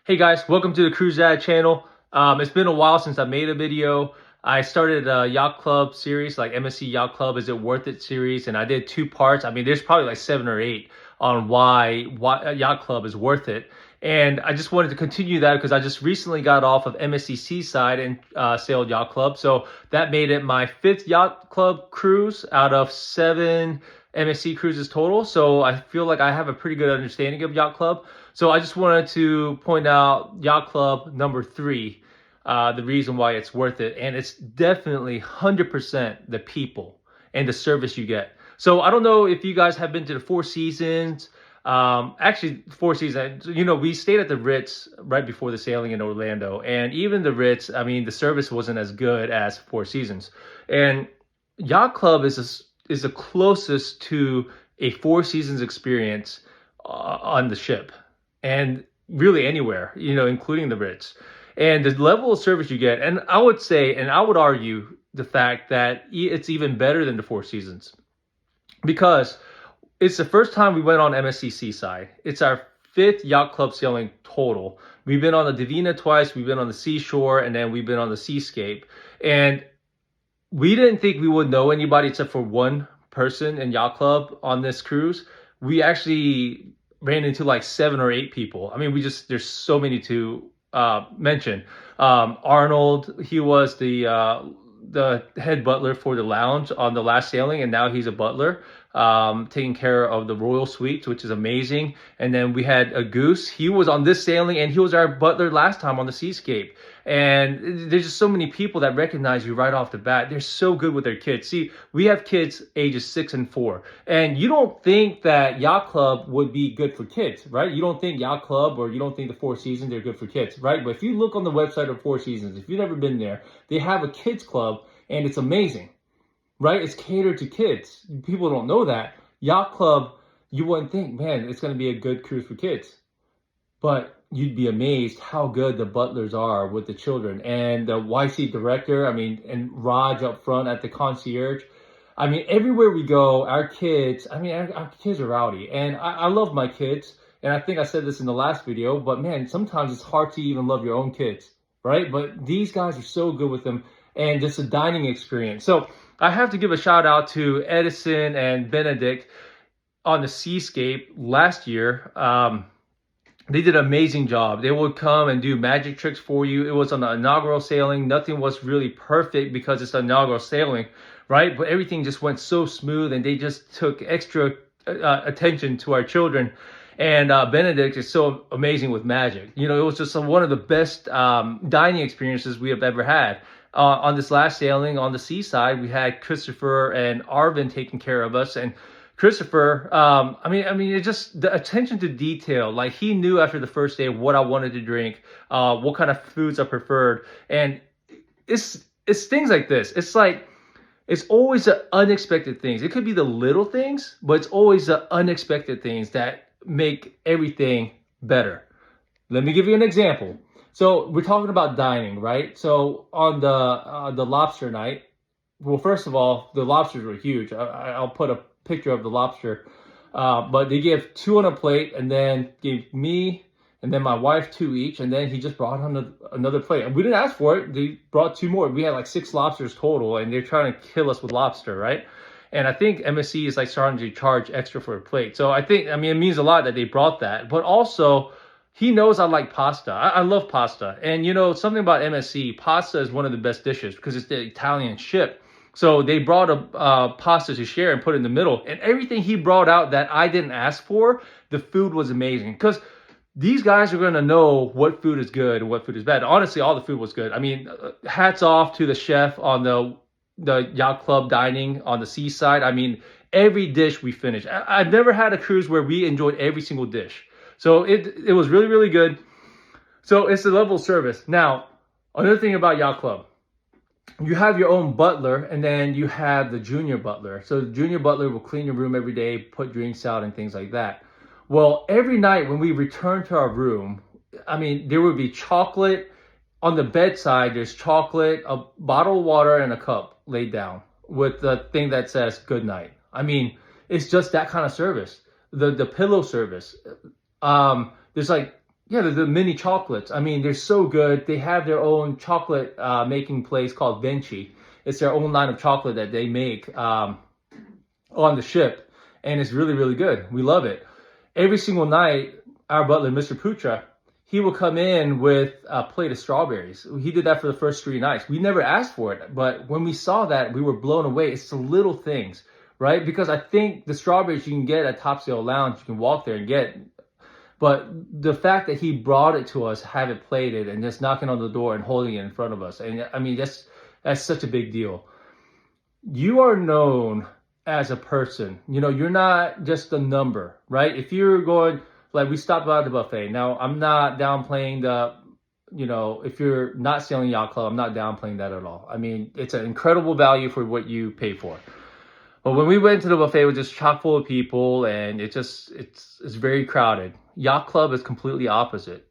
Hey guys, welcome to the CruiseDad channel. It's been a while since I made a video. I started a yacht club series like MSC Yacht Club Is It Worth It series, and I did 2 parts. I mean, there's probably like 7 or 8 on why a yacht club is worth it. And I just wanted to continue that because I just recently got off of MSC Seaside and sailed yacht club. So that made it my 5th yacht club cruise out of 7 MSC cruises total. So I feel like I have a pretty good understanding of yacht club. So I just wanted to point out yacht club number 3, the reason why it's worth it. And it's definitely 100% the people and the service you get. So I don't know if you guys have been to the Four Seasons. Actually, Four Seasons, we stayed at the Ritz right before the sailing in Orlando. And even the Ritz, I mean, the service wasn't as good as Four Seasons. And yacht club is the closest to a Four Seasons experience on the ship. And really anywhere, including the Ritz. And the level of service you get, and I would say, and I would argue the fact that it's even better than the Four Seasons. Because it's the first time we went on MSC Seaside. It's our 5th yacht club sailing total. We've been on the Divina twice, we've been on the Seashore, and then we've been on the Seascape. And we didn't think we would know anybody except for one person in yacht club on this cruise. We actually ran into like 7 or 8 people. I mean, there's so many to mention. Arnold, he was the head butler for the lounge on the last sailing, and now he's a butler, taking care of the royal suites, which is amazing. And then we had a Goose. He was on this sailing, and he was our butler last time on the Seascape. And there's just so many people that recognize you right off the bat. They're so good with their kids. See, we have kids ages 6 and 4, and you don't think that yacht club would be good for kids, right? You don't think yacht club, or you don't think the Four Seasons are good for kids, right? But if you look on the website of Four Seasons, if you've never been there, they have a kids club, and it's amazing, right? It's catered to kids. People don't know that. Yacht club, you wouldn't think, man, it's going to be a good cruise for kids. But you'd be amazed how good the butlers are with the children. And the YC director, and Raj up front at the concierge. Everywhere we go, our kids are rowdy. And I love my kids. And I think I said this in the last video, but man, sometimes it's hard to even love your own kids, right? But these guys are so good with them, and just a dining experience. So I have to give a shout out to Edison and Benedict on the Seascape last year. They did an amazing job. They would come and do magic tricks for you. It was on the inaugural sailing. Nothing was really perfect because it's the inaugural sailing, right? But everything just went so smooth, and they just took extra attention to our children. And Benedict is so amazing with magic. It was just one of the best dining experiences we have ever had. On this last sailing on the Seaside, we had Christopher and Arvin taking care of us. And Christopher, it's just the attention to detail. Like, he knew after the first day what I wanted to drink, what kind of foods I preferred. And it's things like this. It's always the unexpected things. It could be the little things, but it's always the unexpected things that make everything better. Let me give you an example. So we're talking about dining, right? So on the lobster night, well, first of all, the lobsters were huge. I'll put a picture of the lobster, but they gave 2 on a plate, and then gave me and then my wife 2 each, and then he just brought on another plate. And we didn't ask for it. They brought 2 more. We had like 6 lobsters total, and they're trying to kill us with lobster, right? And I think MSC is like starting to charge extra for a plate. So I think, it means a lot that they brought that. But also, he knows I like pasta. I love pasta. And something about MSC, pasta is one of the best dishes because it's the Italian ship. So they brought a pasta to share and put in the middle. And everything he brought out that I didn't ask for, the food was amazing. Because these guys are going to know what food is good and what food is bad. Honestly, all the food was good. Hats off to the chef on the yacht club dining on the Seaside. Every dish we finished. I've never had a cruise where we enjoyed every single dish. So it was really, really good. So it's the level of service. Now, another thing about yacht club. You have your own butler, and then you have the junior butler. So the junior butler will clean your room every day, put drinks out and things like that. Well, every night when we return to our room, there would be chocolate on the bedside. There's chocolate, a bottle of water, and a cup laid down with the thing that says good night. It's just that kind of service. The pillow service. There's like Yeah, the mini chocolates. I mean, they're so good. They have their own chocolate making place called Vinci. It's their own line of chocolate that they make on the ship, and it's really, really good. We love it. Every single night, our butler, Mr. Putra, he will come in with a plate of strawberries. He did that for the first 3 nights. We never asked for it, but when we saw that, we were blown away. It's the little things, right? Because I think the strawberries you can get at Topsail Lounge, you can walk there and get. But the fact that he brought it to us, have it plated, and just knocking on the door and holding it in front of us, and I mean, that's such a big deal. You are known as a person. You know, you're not just a number, right? If you're going, like we stopped by the buffet. Now, I'm not downplaying the, you know, if you're not sailing Yacht Club, I'm not downplaying that at all. I mean, it's an incredible value for what you pay for. But when we went to the buffet, it was just chock full of people, and it's very crowded. Yacht Club is completely opposite.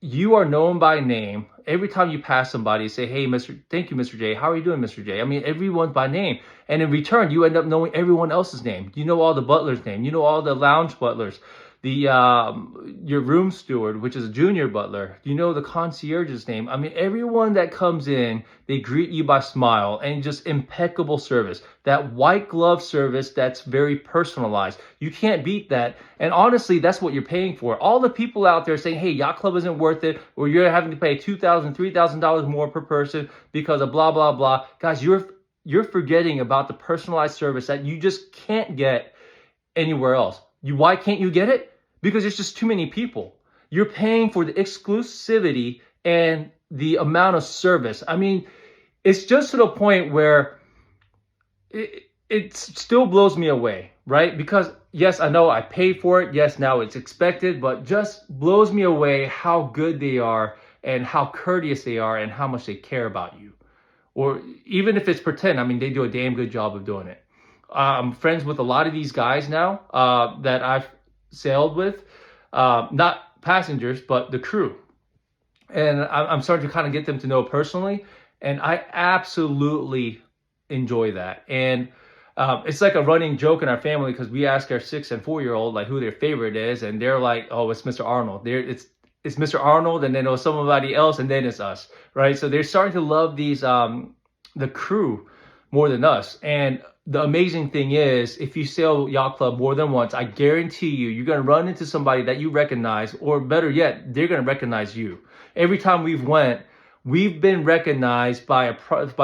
You are known by name. Every time you pass somebody, you say, hey, thank you, Mr. J. How are you doing, Mr. J? I mean, everyone's by name. And in return, you end up knowing everyone else's name. You know all the butlers' name. You know all the lounge butlers. Your room steward, which is a junior butler. You know the concierge's name. I mean, everyone that comes in, they greet you by smile and just impeccable service. That white glove service that's very personalized. You can't beat that. And honestly, that's what you're paying for. All the people out there saying, hey, Yacht Club isn't worth it, or you're having to pay $2,000, $3,000 more per person because of blah, blah, blah. Guys, you're forgetting about the personalized service that you just can't get anywhere else. Why can't you get it? Because there's just too many people. You're paying for the exclusivity and the amount of service. I mean, it's just to the point where it still blows me away, right? Because yes, I know I paid for it. Yes, now it's expected, but just blows me away how good they are and how courteous they are and how much they care about you. Or even if it's pretend, I mean, they do a damn good job of doing it. I'm friends with a lot of these guys now that I've sailed with, not passengers, but the crew. And I'm starting to kind of get them to know personally. And I absolutely enjoy that. And it's like a running joke in our family because we ask our 6 and 4-year-old like who their favorite is. And they're like, oh, it's Mr. Arnold. It's Mr. Arnold, and then it was somebody else, and then it's us, right? So they're starting to love these, the crew more than us. And the amazing thing is, if you sail Yacht Club more than once, I guarantee you're going to run into somebody that you recognize, or better yet, they're going to recognize you. Every time we've been recognized by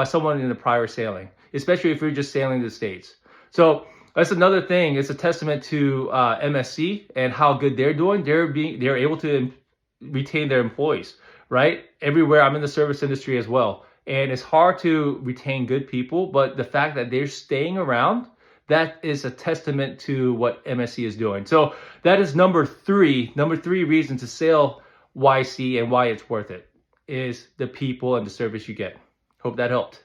someone in the prior sailing, especially if you're just sailing the States. So that's another thing. It's a testament to MSC and how good they're doing. They're able to retain their employees, right? Everywhere. I'm in the service industry as well. And it's hard to retain good people, but the fact that they're staying around, that is a testament to what MSC is doing. So that is number three reason to sail YC and why it's worth it is the people and the service you get. Hope that helped.